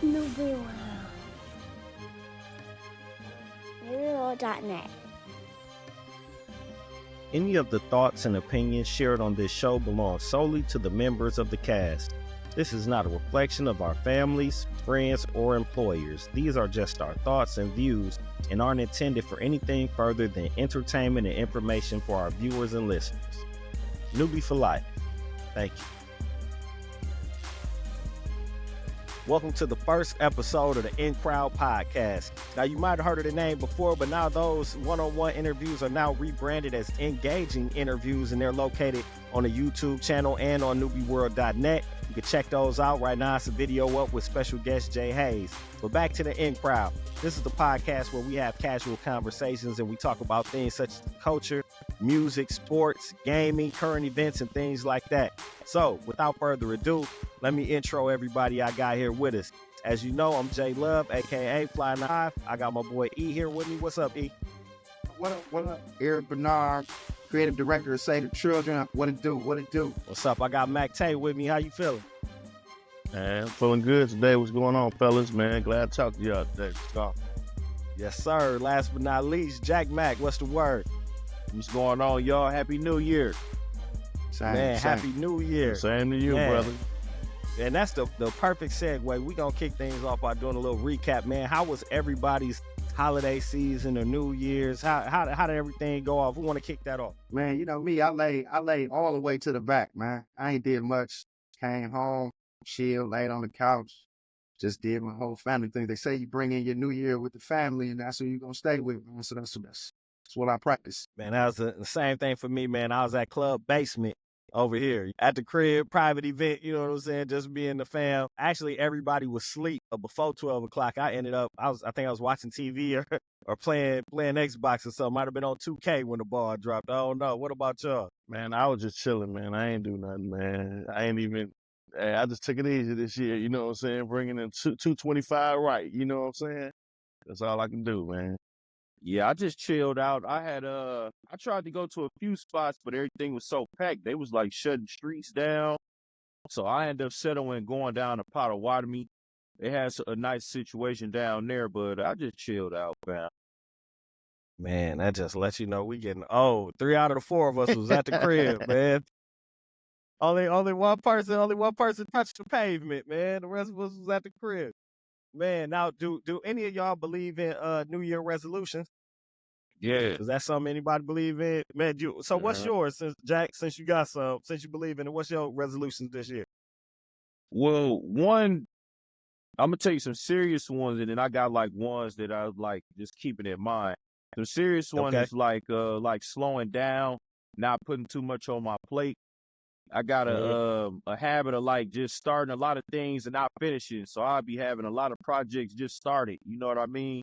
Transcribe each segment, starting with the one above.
N.U.B.Y. World.net. Any of the thoughts and opinions shared on this show belong solely to the members of the cast. This is not a reflection of our families, friends, or employers. These are just our thoughts and views and aren't intended for anything further than entertainment and information for our viewers and listeners. N.U.B.Y for life. Thank you. Welcome to the first episode of the N.U.B.Y podcast. Now, you might have heard of the name before, but now those one-on-one interviews are now rebranded as engaging interviews, and they're located on the YouTube channel and on N.U.B.World.net. You can check those out. Right now, it's a video up with special guest Jay Hayes. But back to the N.U.B.Y. This is the podcast where we have casual conversations and we talk about things such as culture, music, sports, gaming, current events, and things like that. So, without further ado, let me intro everybody I got here with us. As you know, I'm Jay Love, aka Fly Knife. I got my boy E here with me. What's up, E? What up? Eric Bernard, creative director of Save the Children. What it do? What's up? I got Mac Tay with me. How you feeling? Man, I'm feeling good today. What's going on, fellas, man? Glad to talk to y'all today. Yes, sir. Last but not least, Jack Mac. What's the word? What's going on, y'all? Happy New Year. Same. Happy New Year. Same to you, Man. brother. And that's the perfect segue. We're going to kick things off by doing a little recap, man. How was everybody's holiday season or New Year's? How did everything go off? Who want to kick that off? Man, you know me, I laid all the way to the back, man. I ain't did much. Came home, chilled, laid on the couch, just did my whole family thing. They say you bring in your New Year with the family, and that's who you're going to stay with, man. So that's what I practice. Man, that was the same thing for me, man. I was at Club Basement over here at the crib, private event, you know what I'm saying? Just being the fam. Actually, everybody was asleep before 12 o'clock. I think I was watching TV or playing Xbox or something. Might have been on 2K when the ball dropped. I don't know. What about y'all? Man, I was just chilling, man. I ain't do nothing, man. I just took it easy this year, you know what I'm saying? Bringing in 225 right, you know what I'm saying? That's all I can do, man. Yeah, I just chilled out. I tried to go to a few spots, but everything was so packed. They was like shutting streets down. So I ended up settling going down to Potawatomi. It has a nice situation down there, but I just chilled out, man. Man, that just lets you know we getting old. 3 out of the 4 of us was at the crib, man. Only one person touched the pavement, man. The rest of us was at the crib. Man, now do any of y'all believe in New Year resolutions? Yeah. Is that something anybody believe in? Man, so what's yours, since you got some, since you believe in it, what's your resolutions this year? Well, one, I'm gonna tell you some serious ones, and then I got like ones that I like just keeping in mind. The serious one is like slowing down, not putting too much on my plate. I got a habit of like just starting a lot of things and not finishing. So I'll be having a lot of projects just started. You know what I mean?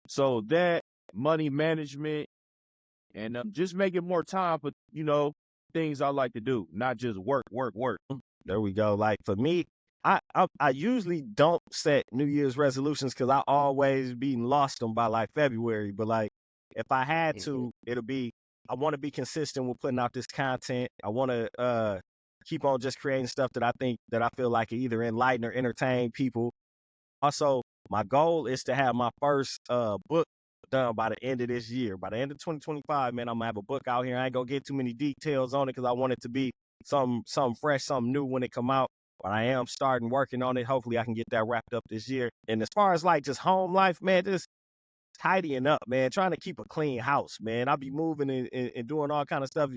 So that, money management, and just making more time for, things I like to do, not just work. There we go. Like for me, I usually don't set New Year's resolutions because I always be lost them by like February. But like if I had to, it'll be, I want to be consistent with putting out this content. I want to keep on just creating stuff that I feel like either enlighten or entertain people. Also, my goal is to have my first book done by the end of this year. By the end of 2025, man, I'm gonna have a book out here. I ain't gonna get too many details on it because I want it to be something fresh, something new when it come out. But I am starting working on it. Hopefully I can get that wrapped up this year. And as far as like just home life, man, just tidying up, man, trying to keep a clean house, man. I'll be moving and doing all kind of stuff.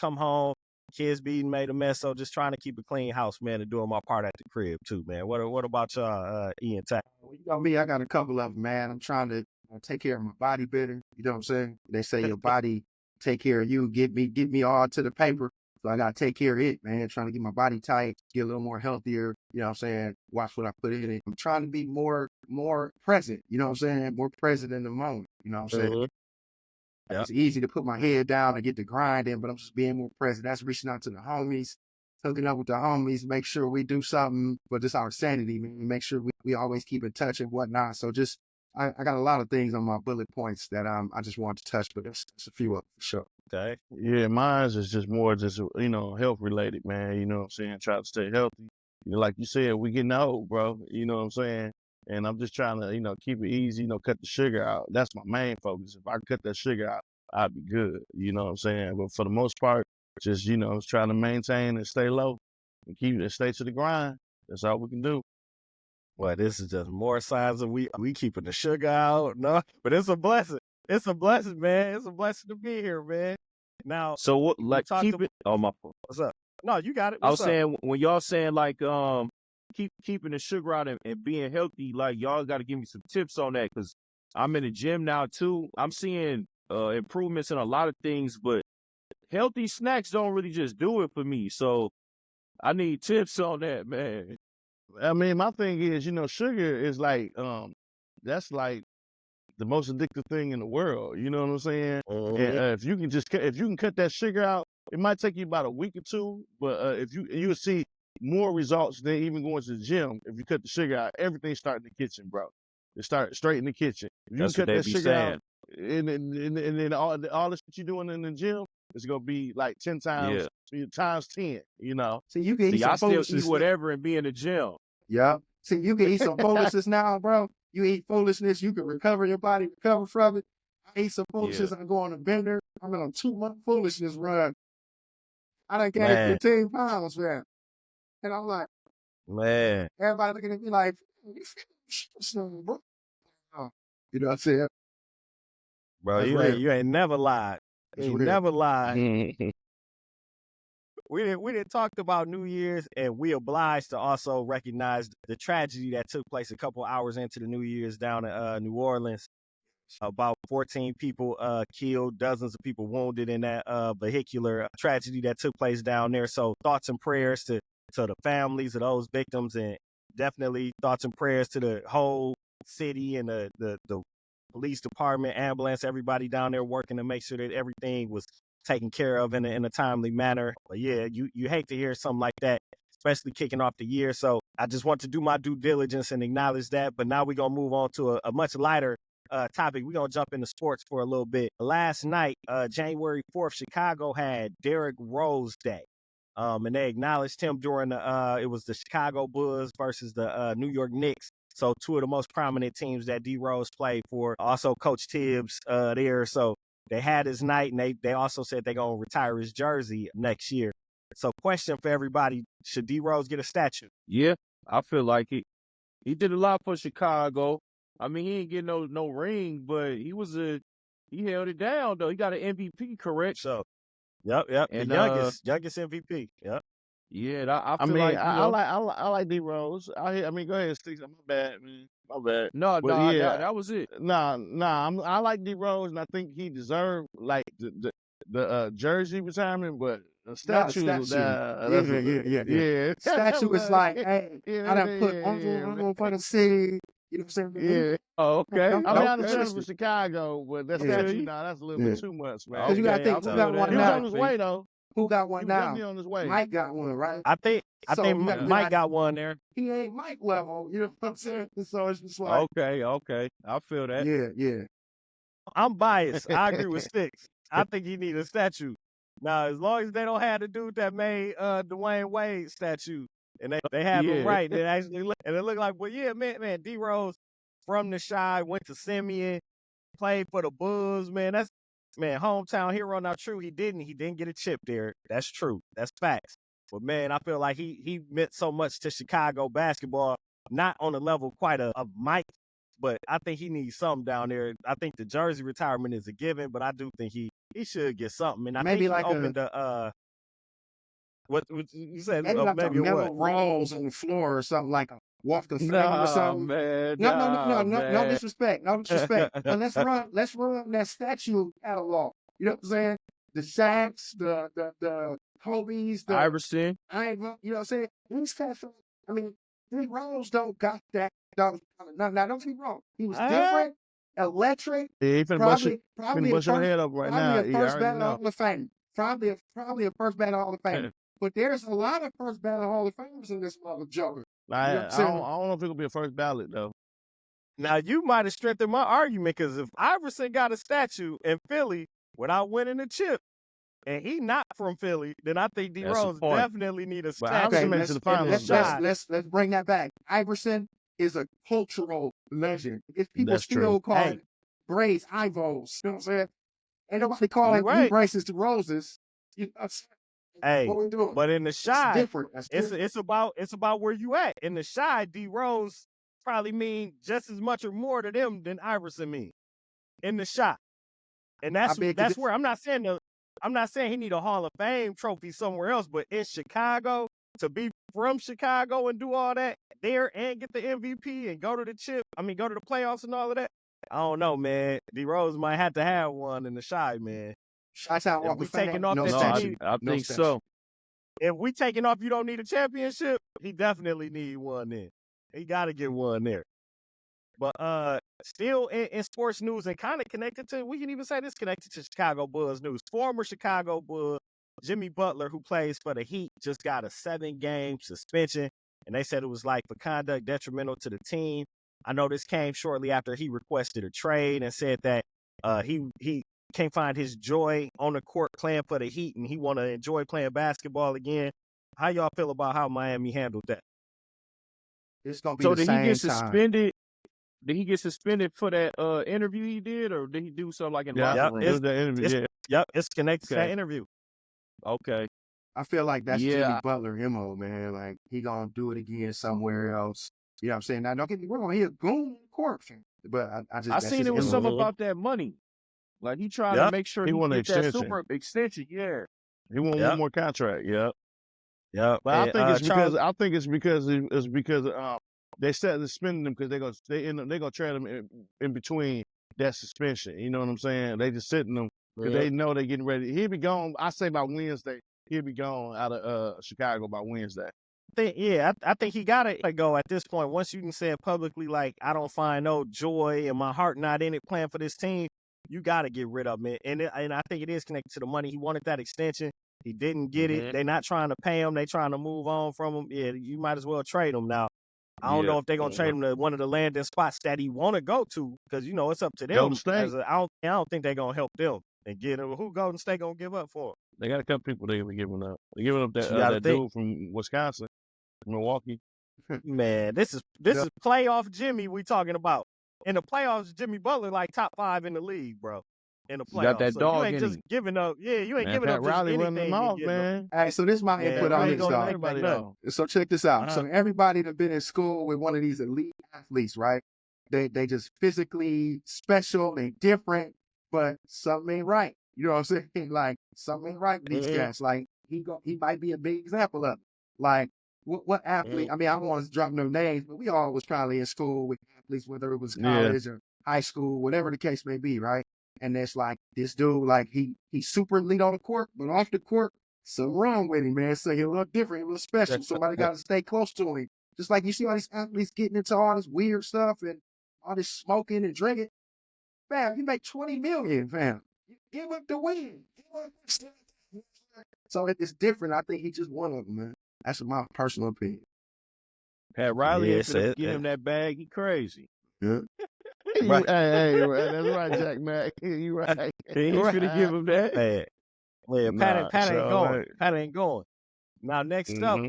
Come home, kids being made a mess. So just trying to keep a clean house, man, and doing my part at the crib too, man. What about y'all, Ian? Well, you know me, I got a couple of them, man. I'm trying to take care of my body better. You know what I'm saying? They say your body take care of you. Get me all to the paper. So I got to take care of it, man. Trying to get my body tight, get a little more healthier. You know what I'm saying? Watch what I put in it. I'm trying to be more present. You know what I'm saying? More present in the moment. You know what I'm saying? Yep. It's easy to put my head down and get the grind in, but I'm just being more present. That's reaching out to the homies, hooking up with the homies, make sure we do something for just our sanity, man. Make sure we always keep in touch and whatnot. So just, I got a lot of things on my bullet points that I just want to touch, but there's a few of them for sure. Okay. Yeah, mine's is just more health related, man. You know what I'm saying? Try to stay healthy. Like you said, we getting old, bro. You know what I'm saying? and I'm just trying to, keep it easy, cut the sugar out. That's my main focus. If I cut that sugar out, I'd be good. You know what I'm saying? But for the most part, just, trying to maintain and stay low and stay to the grind. That's all we can do. Well, this is just more signs of we keeping the sugar out. No, but it's a blessing. It's a blessing, man. It's a blessing to be here, man. Now, So what? Like keep it. Oh my fault. What's up? No, you got it. I What's was saying when y'all saying like keeping the sugar out and being healthy, like y'all got to give me some tips on that because I'm in the gym now too. I'm seeing improvements in a lot of things, but healthy snacks don't really just do it for me. So I need tips on that, man. I mean, my thing is, sugar is like, that's like the most addictive thing in the world. You know what I'm saying? And if you can cut that sugar out, it might take you about a week or two, but if you'll see more results than even going to the gym if you cut the sugar out. Everything starts in the kitchen, bro. It starts straight in the kitchen. If you That's can what cut they that be sugar saying. out, and then all the shit you're doing in the gym is gonna be like 10 times times 10. So you can eat I some still eat foolishness. whatever and be in the gym. Yeah. See, you can eat some foolishness now, bro. You eat foolishness, you can recover your body, recover from it. I eat some foolishness, I go on a bender. I'm in a 2-month foolishness run. I done gained 15 pounds, man. And I'm like, man, everybody looking at me like, bro. You know what I'm saying? Bro, you ain't never lied. You never lied. We didn't talk about New Year's, and we obliged to also recognize the tragedy that took place a couple hours into the New Year's down in New Orleans. About 14 people killed, dozens of people wounded in that vehicular tragedy that took place down there. So thoughts and prayers to the families of those victims, and definitely thoughts and prayers to the whole city and the police department, ambulance, everybody down there working to make sure that everything was taken care of in a timely manner. But yeah, you hate to hear something like that, especially kicking off the year. So I just want to do my due diligence and acknowledge that. But now we're going to move on to a much lighter topic. We're going to jump into sports for a little bit. Last night, January 4th, Chicago had Derrick Rose Day. And they acknowledged him during it was the Chicago Bulls versus the New York Knicks. So two of the most prominent teams that D Rose played for. Also Coach Tibbs there. So they had his night, and they also said they're going to retire his jersey next year. So question for everybody, should D Rose get a statue? Yeah, I feel like he did a lot for Chicago. I mean, he ain't getting no ring, but he held it down though. He got an MVP, correct? So, yep. And the youngest MVP. Yep. Yeah, I feel mean, like I like D Rose. I mean, go ahead, Sticks. My bad, man. My bad. No, that was it. Nah. I like D Rose, and I think he deserved like the jersey retirement, but a statue. Yeah. Statue is like, hey, I done put on for the city. You know what I'm saying? Yeah. Oh, okay. I mean, I understand for Chicago, but that statue, that's a little bit too much, man. Because you got to think, who got one He was now? on his way, though. Who got one now? Definitely on his way. Mike got one, right? I think Mike got one there. He ain't Mike level. You know what I'm saying? So it's just like, okay. I feel that. Yeah. I'm biased. I agree with Sticks. I think he need a statue. Now, as long as they don't have the dude that made Dwayne Wade statue, and they have him right, it actually and it looked like, well, yeah, man, D Rose from the Chi, went to Simeon, played for the Bulls, man. That's hometown hero. Now, true, he didn't get a chip there. That's true. That's facts. But man, I feel like he meant so much to Chicago basketball, not on the level quite of Mike, but I think he needs something down there. I think the jersey retirement is a given, but I do think he should get something. And I maybe think like he opened what you said? Maybe like maybe a metal rolls on the floor or something, like a walk of fame or something. Man, no disrespect. But let's run that statue catalog. You know what I'm saying? The Shaqs, the Kobe's, the Iverson. You know what I'm saying? These cats, I mean, D Rose don't got that. Now don't get me wrong. He was different, electric. Yeah, he finna bust your head up right now. Probably a first ballot Hall of Fame. Probably a first ballot Hall of Fame. But there's a lot of first ballot Hall of Famers in this mother joker. I don't know if it will be a first ballot though. Now you might have strengthened my argument, because if Iverson got a statue in Philly without winning the chip, and he not from Philly, then I think D Rose definitely need a statue. Okay, let's bring that back. Iverson, is a cultural legend. If people That's still true. call it braids, Ivos, you know what I'm saying? Ain't nobody calling You new right. braces to roses. You know what I'm saying? Hey, What we doing? but in the It's shy, different. That's different. it's about where you at. In the shy, D Rose probably mean just as much or more to them than Iverson mean. In the shy. And I beg to that's differ. where I'm not saying he need a Hall of Fame trophy somewhere else, but in Chicago, to be from Chicago and do all that there and get the MVP and go to the playoffs and all of that. I don't know, man. D Rose might have to have one in the shy, man. Chi-Town If Walk we of Fame, taking off no that No, statue. I No think statue. so. if we taking off you don't need a championship, he definitely need one then. He gotta get one there. But still in sports news and kind of connected to, we can even say this connected to Chicago Bulls news. Former Chicago Bull Jimmy Butler, who plays for the Heat, just got a 7-game suspension, and they said it was like for conduct detrimental to the team. I know this came shortly after he requested a trade and said that he can't find his joy on the court playing for the Heat, and he want to enjoy playing basketball again. How y'all feel about how Miami handled that? It's gonna be So the did he same get time. suspended? Did he get suspended for that interview he did, or did he do something like in the Yeah, locker Yep, room? it was the interview. Yeah. It's connected to that Okay. interview. Okay. I feel like that's Jimmy Yeah. Butler MO, man. Like he gonna do it again somewhere else. You know what I'm saying? Now don't get me wrong, he a goon court fan. But I just I that's seen his it was MO. something about that money. Like he trying to Yep. make sure He he want an get that extension. super extension. Yeah. He want Yep. one more contract. Yeah. Yep. But I And, think it's Charles, because they said suspending him because they're gonna trade him in between that suspension. You know what I'm saying? They just sitting him because they know they're getting ready. He'll be gone. I say by Wednesday. He'll be gone out of Chicago by Wednesday. I think he gotta go at this point. Once you can say it publicly, like I don't find no joy and my heart not in it playing for this team, you gotta get rid of him. And I think it is connected to the money. He wanted that extension. He didn't get it. They're not trying to pay him. They trying to move on from him. Yeah, you might as well trade him now. I don't know if they're gonna trade him to one of the landing spots that he want to go to, because it's up to them. Golden State. I don't think they're gonna help them and get him. Who Golden State gonna give up for? They got a couple people they're giving up. They're giving up You gotta that think. dude from Wisconsin, Milwaukee. Man, this is playoff Jimmy we talking about. In the playoffs, Jimmy Butler like top 5 in the league, bro. In the playoffs, Got that so dog you ain't in just him. giving up. Yeah, you ain't Man, giving Pat up just Riley anything. running them off, man. Hey, so this is my Yeah, input you on ain't this, gonna dog. take Everybody nothing. off. So check this out. Uh-huh. So everybody that been in school with one of these elite athletes, right? They just physically special, they different, but something ain't right. You know what I'm saying? Like something ain't right with these guys. Like he might be a big example of it. Like what athlete? I mean, I don't want to drop no names, but we all was probably in school with athletes, whether it was college or high school, whatever the case may be, right? And it's like this dude, like he's super elite on the court, but off the court, something wrong with him, man. So he a little different, a little special. Somebody got to stay close to him. Just like you see all these athletes getting into all this weird stuff and all this smoking and drinking. Fam, you make $20 million, fam. You give up the win. So it's different. I think he just one of them, man. That's my personal opinion. Pat Riley ain't Yes, finna get him that bag. He crazy. Yeah. Hey, that's right, Jack Mack. You right. He ain't finna give him that. Yeah, Nah, Pat ain't so, going. like- Pat ain't going. Now, next up,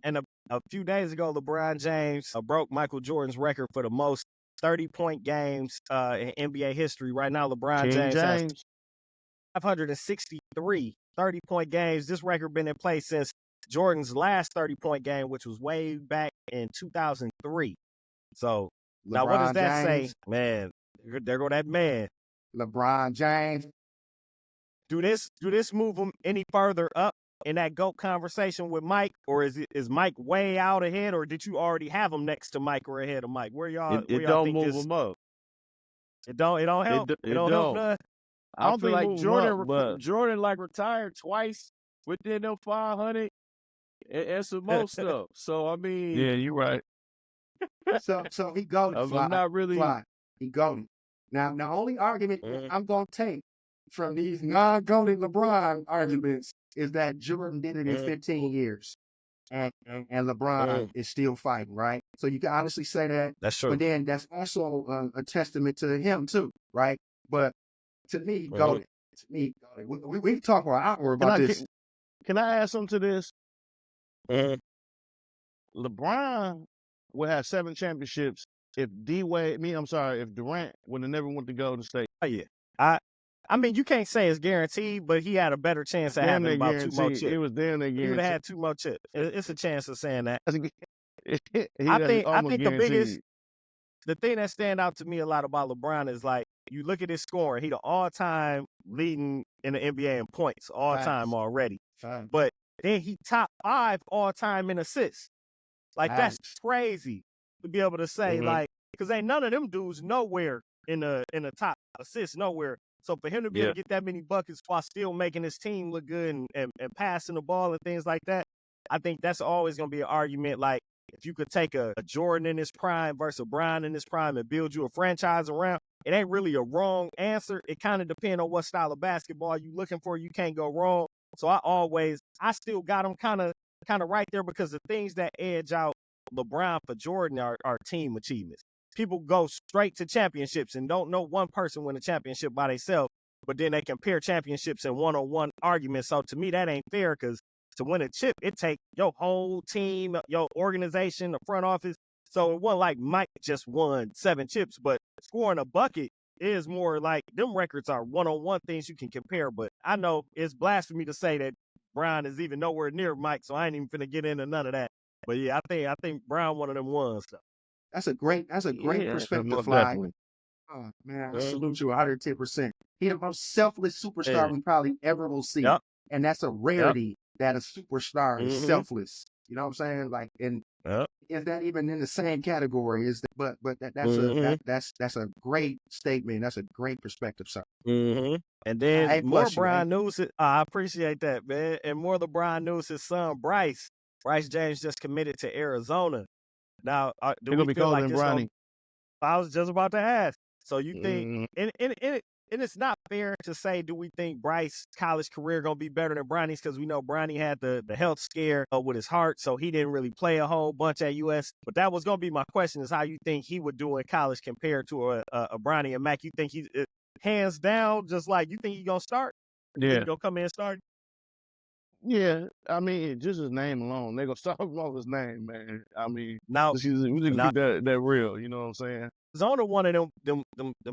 and a few days ago, LeBron James broke Michael Jordan's record for the most 30-point games in NBA history. Right now, LeBron King James has James. 563 30-point games. This record been in place since Jordan's last 30-point game, which was way back in 2003. So now, what does LeBron that James. say, man? There go that man. LeBron James. Do this move him any further up in that GOAT conversation with Mike, or is Mike way out ahead, or did you already have him next to Mike or ahead of Mike? Where y'all It y'all don't think move this? him up. It don't help. It don't help don't. none. I I don't feel think like move him Jordan, up, but Jordan like retired twice within them 500 and some more stuff. So I mean, yeah, you're right. So he goaded. I'm not really. Fly. He goaded. Now the only argument I'm gonna take from these non-goaded LeBron arguments is that Jordan did it in 15 years. And LeBron is still fighting, right? So you can honestly say that. That's true. But then that's also a testament to him too, right? But to me, goaded. To me, goaded. We can talk for an hour about this. Can I add something to this? LeBron would have 7 championships if if Durant would have never went to Golden State. Oh yeah. I mean, you can't say it's guaranteed, but he had a better chance of Damn having near about 2 more guaranteed. It chips. was damn near He would have guaranteed. had 2 more chips. It's a chance of saying that. I I think the thing that stand out to me a lot about LeBron is like you look at his scoring. He the all-time leading in the NBA in points, all-time already. But then he top 5 all-time in assists. Like that's crazy to be able to say like because ain't none of them dudes nowhere in the top assists nowhere. So for him to be able to get that many buckets while still making his team look good and passing the ball and things like that, I think that's always going to be an argument. Like if you could take a Jordan in his prime versus a Bron in his prime and build you a franchise around, it ain't really a wrong answer. It kind of depends on what style of basketball you looking for. You can't go wrong. So I still got him kind of right there because the things that edge out LeBron for Jordan are team achievements. People go straight to championships and don't know one person win a championship by themselves, but then they compare championships in one-on-one arguments. So to me, that ain't fair because to win a chip, it takes your whole team, your organization, the front office. So it wasn't like Mike just won 7 chips, but scoring a bucket is more like them records are one-on-one things you can compare. But I know it's blasphemy to say that Brown is even nowhere near Mike, so I ain't even finna get into none of that. But yeah, I think Brown one of them ones though. That's a great perspective, most Fly. definitely. Oh man, I salute you 110%. He the most selfless superstar we probably ever will see. And that's a rarity that a superstar is selfless. You know what I'm saying? Like, and is that even in the same category? That's a great statement. That's a great perspective, sir. And then more Brian news. I appreciate that, man. And more the Brian news. His son Bryce James just committed to Arizona. Now, do we feel like this? I was just about to ask. So you think, and it's not fair to say, do we think Bryce's college career gonna be better than Bronny's? Because we know Bronny had the health scare with his heart, so he didn't really play a whole bunch at US. But that was gonna be my question: is how you think he would do in college compared to a Bronny and Mac? You think he's hands down, just like you think he's gonna start? Yeah, he's gonna come in and start. Yeah, I mean, just his name alone, they gonna start off his name, man. I mean, now we just keep that real. You know what I'm saying? Arizona one of them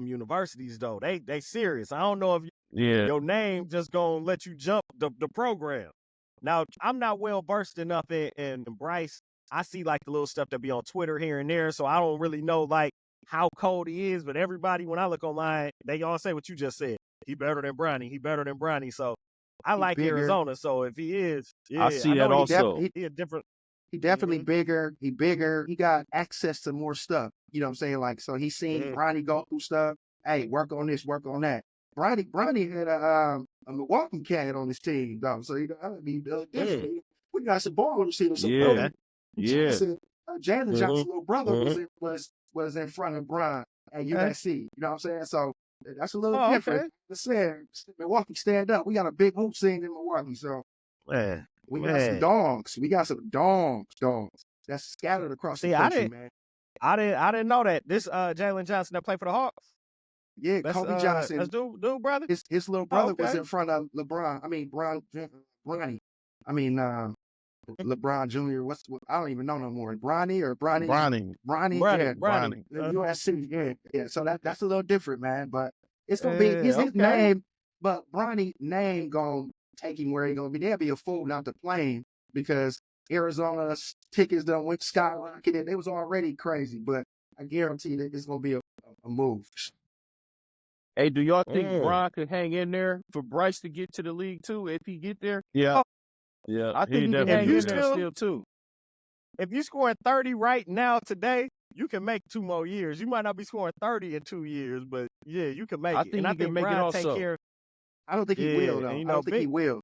universities though. They serious. I don't know if your name just gonna let you jump the program. Now I'm not well versed enough in Bryce. I see like the little stuff that be on Twitter here and there, so I don't really know like how cold he is. But everybody, when I look online, they all say what you just said. He better than Bronny. He better than Bronny. So I like Arizona. So if he is, I see that also. He definitely bigger. He bigger. He got access to more stuff. You know what I'm saying? Like, so he's seen Bronny go through stuff. Hey, work on this, work on that. Bronny had a Milwaukee cat on his team, though. So you know, different. We got some ball receivers. Yeah. Jalen Johnson's little brother was in front of Bron at USC. You know what I'm saying? So that's a little different. Let's say Milwaukee stand up. We got a big hoop scene in Milwaukee, so we got some dogs. We got some dogs that's scattered across the country, man. I didn't know that. This Jalen Johnson that played for the Hawks. Yeah, Kobe Johnson. That's dude, brother. His little brother was in front of LeBron. I mean, Bronny. I mean, LeBron Jr. I don't even know no more. Bronny. Bronny. USC. Yeah. So that's a little different, man. But it's gonna be his name. But Bronny name gonna take him where he gonna be. They'll be a fool not to play him because Arizona's tickets done went skyrocketed. They was already crazy, but I guarantee that it's gonna be a move. Hey, do y'all think Bron could hang in there for Bryce to get to the league too if he get there? Yeah. Yeah, I think he can hang in there still too. If you scoring 30 right now today, you can make 2 more years. You might not be scoring 30 in 2 years, but yeah, you can make it. I think he can make it also. I don't think he will, though. I don't think he will.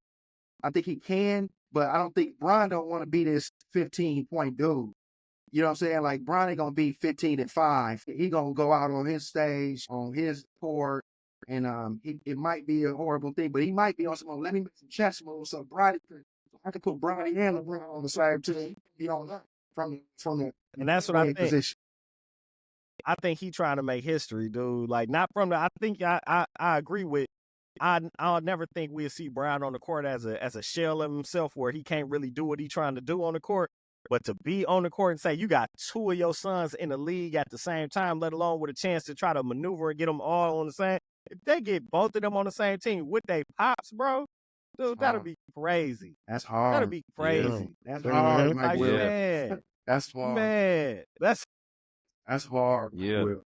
I think he can, but I don't think Bron don't want to be this 15-point dude. You know what I'm saying? Like, Bron ain't going to be 15-5. He going to go out on his stage, on his court, and it might be a horrible thing, but he might be on some, let me make some chess moves so I could put Bronny and LeBron on the side team, you know, from the and that's what I think. Position. I think he trying to make history, dude. Like, not from the. I think I agree with. I'll never think we'll see Brown on the court as a shell of himself where he can't really do what he's trying to do on the court. But to be on the court and say you got two of your sons in the league at the same time, let alone with a chance to try to maneuver and get them all on the same, if they get both of them on the same team with they pops, bro, dude, that'll be crazy. That's That'll hard. be crazy. That's Mhm. hard, Mike Like, Will. man, That's hard. man, that's That's hard, Mike Yeah. Will.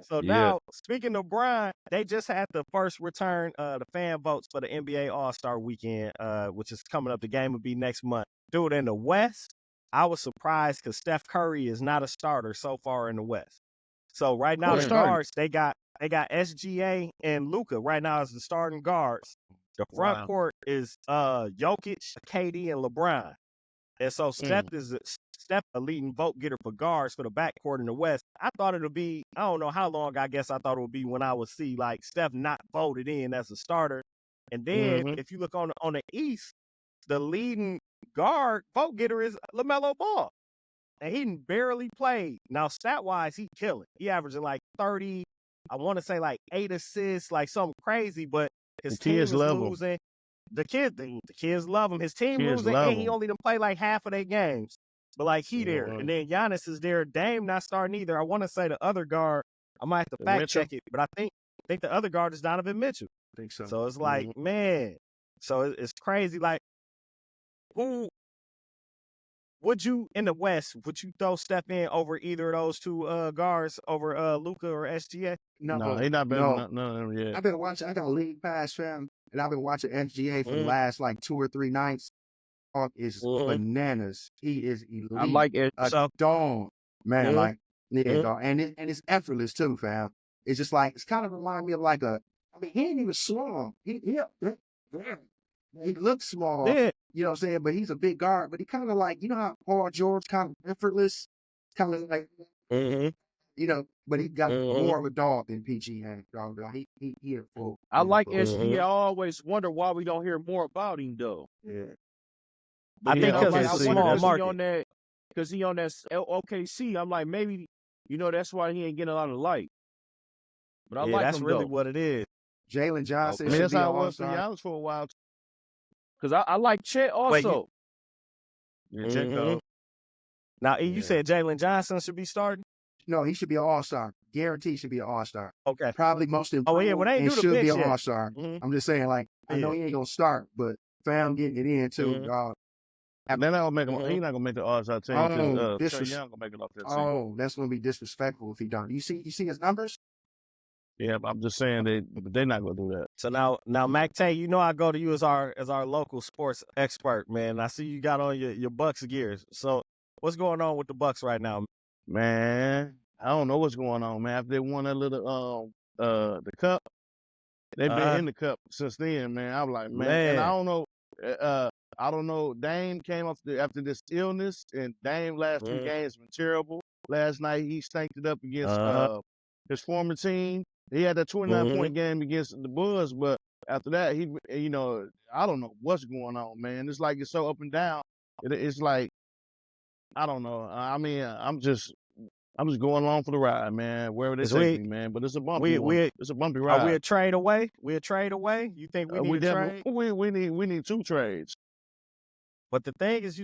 so. Yeah. Now, speaking of Brian, they just had the first return, the fan votes for the NBA All-Star Weekend, which is coming up. The game will be next month. Dude, in the West, I was surprised because Steph Curry is not a starter so far in the West. So right now, Who's the starting? guards they got SGA and Luka right now as the starting guards. The front Wow. court is Jokic, KD, and LeBron. And so Steph is a leading vote getter for guards for the backcourt in the West. I thought it would be, I don't know how long, I guess I thought it would be when I would see like Steph not voted in as a starter. And then Mhm. if you look on the East, the leading guard vote getter is LaMelo Ball. And he barely played. Now, stat-wise, he killing. He averaging like 30, I want to say like 8 assists, like something crazy, but his The team kids is love him. losing. The kids love him. His team Kids losing, love and he him. only done play like half of their games. But like he there. Mhm. And then Giannis is there. Dame not starting either. I want to say the other guard, I might have to fact Mitchell? check it, but I think the other guard is Donovan Mitchell. I think so. So it's like, man. So it's crazy. Like, who would you in the West? Would you throw Steph in over either of those two guards over Luka or SGA? No, he not better than none of them yet. I've been watching. I got a league pass, fam, and I've been watching SGA for the last like 2 or 3 nights. Dog is bananas. He is elite. I like it. A dog, man. Like dog, and it's effortless too, fam. It's just like it's kind of remind me of like a. I mean, he ain't even small. He looks small. Yeah. You know what I'm saying? But he's a big guard. But he kind of like, you know how Paul George kind of effortless, kind of like, you know. But he got more of a dog than PG had. Dog. He a full. I like full. SG. I always wonder why we don't hear more about him though. Yeah. I think because okay, it's a see, small that's- market. Because he on that OKC. I'm like, maybe, that's why he ain't getting a lot of light. But I Yeah, like that's him really though. what it is. Jalen Johnson I mean, should that's be an how it was for all-star. Giannis for a while. Because I like Chet also. Yeah, check those. Now, E, you Yeah. said Jalen Johnson should be starting? No, he should be an all-star. Guaranteed should be an all-star. Okay. Probably most improved. yeah, well, they ain't and do the should be bench an yet. all-star. I'm just saying, like, I know he ain't gonna start, but fam getting it in too, dog. They're not gonna make him. He's not gonna make the All-Star team. Oh, Trae Young gonna make it off that team. Oh, that's gonna be disrespectful if he don't. You see his numbers? Yeah, but I'm just saying they're not gonna do that. So now, Mac Tay, you know I go to you as our local sports expert, man. I see you got on your Bucks gears. So what's going on with the Bucks right now? Man, I don't know what's going on, man. After they won that little the cup, they've been in the cup since then, man. I'm like, man, and I don't know. I don't know. Dame came after this illness, and Dame last 2 games been terrible. Last night he stanked it up against his former team. He had that 29-point game against the Bulls, but after that, he, I don't know what's going on, man. It's like it's so up and down. It's like, I don't know. I mean, I'm just going along for the ride, man. Wherever they take me, man. But it's a bumpy one. It's a bumpy ride. Are we a trade away? We a trade away? You think we need a trade? We need 2 trades. But the thing is,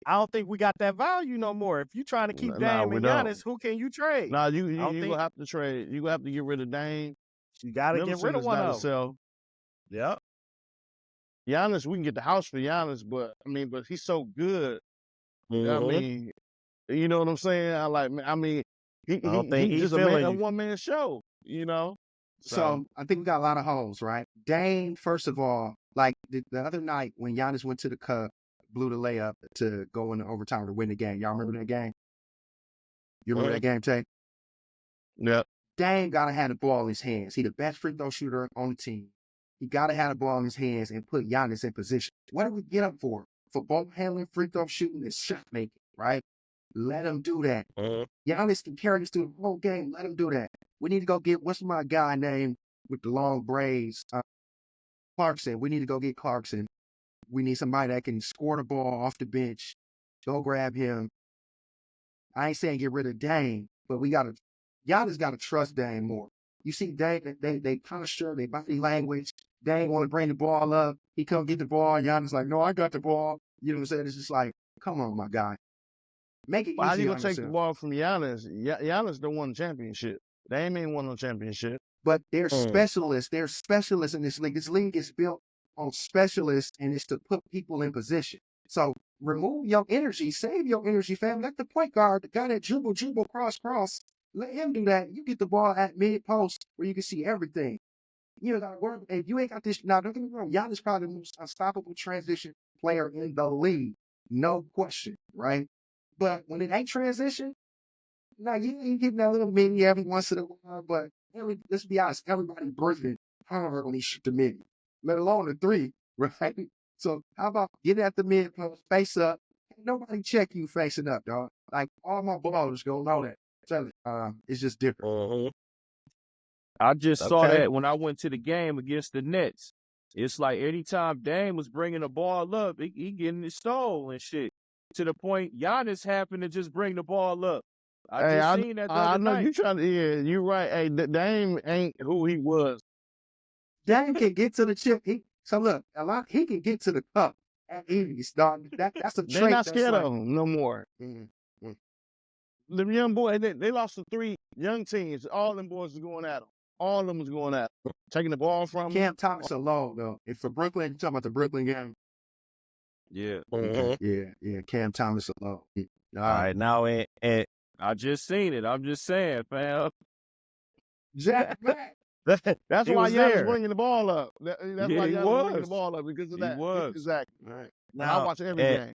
I don't think we got that value no more. If you're trying to keep Dame and Giannis, who can you trade? Nah, you gonna have to trade. You gonna have to get rid of Dame. You gotta get rid of one of them. Yep. Giannis, we can get the house for Giannis, but he's so good. I mean, you know what I'm saying? He's just a one-man show, So I think we got a lot of holes, right? Dame, first of all, like the other night when Giannis went to the cup, blew the layup to go into overtime to win the game. Y'all remember that game? You remember that game, Tay? Yeah. Dame gotta have the ball in his hands. He the best free throw shooter on the team. He gotta have the ball in his hands and put Giannis in position. What do we get up for? For ball handling, free throw shooting, and shot making, right? Let him do that. Giannis can carry us through the whole game. Let him do that. We need to go get, what's my guy name with the long braids? Clarkson. We need to go get Clarkson. We need somebody that can score the ball off the bench. Go grab him. I ain't saying get rid of Dame, but Giannis gotta trust Dame more. You see Dame, they posture, they body language. Dame want to bring the ball up. He come get the ball. Giannis like, no, I got the ball. You know what I'm saying? It's just like, Come on, my guy. Make it How easy you on gonna take the yourself. ball from Giannis? Giannis don't won the championship. Dame ain't won no championship. But they're specialists. They're specialists in this league. This league is built on specialists, and it's to put people in position. So remove your energy, save your energy, fam. Let the point guard, the guy that dribble, cross, let him do that. You get the ball at mid post where you can see everything. You know, gotta work. If you ain't got this, now don't get me wrong, Giannis probably the most unstoppable transition player in the league, no question, right? But when it ain't transition, now you ain't getting that little mini every once in a while. But let's be honest, everybody breathing hard when he shoot the mini, let alone the three, right? So how about get at the mid post, face up? Ain't nobody check you facing up, dog. Like all my ballers gonna know that. Tell it, it's just different. I just saw that when I went to the game against the Nets. It's like anytime Dame was bringing the ball up, he getting it stole and shit. To the point Giannis happened to just bring the ball up. I seen that the I other know night. you trying to. Yeah, you right. Hey, Dame ain't who he was. Dame can get to the chip. So look, he can get to the cup at ease, dog. That's a trait. They're not scared of him no more. Mm-hmm. The young boy, they lost to 3 young teams. All them boys was going at him. All of them was going at him. Taking the ball from him. Cam Thomas alone, though. If for Brooklyn, you talking about the Brooklyn game. Yeah. Okay. Yeah. Cam Thomas alone. Yeah. All right, now and I just seen it. I'm just saying, fam. Jack Black. That's he why was Giannis there. bringing the ball up. That's why he Giannis bringing the was. ball up because of He that. was. Exactly. Right. I watch every game.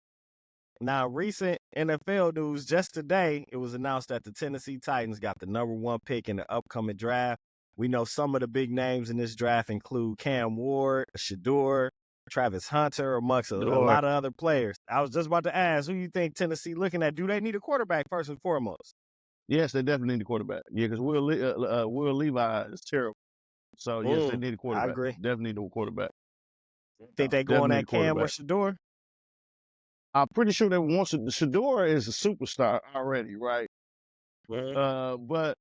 Now, recent NFL news, just today, it was announced that the Tennessee Titans got the #1 pick in the upcoming draft. We know some of the big names in this draft include Cam Ward, Shador, Travis Hunter, amongst a lot of other players. I was just about to ask, who you think Tennessee looking at? Do they need a quarterback first and foremost? Yes, they definitely need a quarterback. Yeah, because Will Levi is terrible. So, yes, they need a quarterback. I agree. Definitely need a quarterback. Think they going at Cam or Shador? I'm pretty sure they want Shador is a superstar already, right? But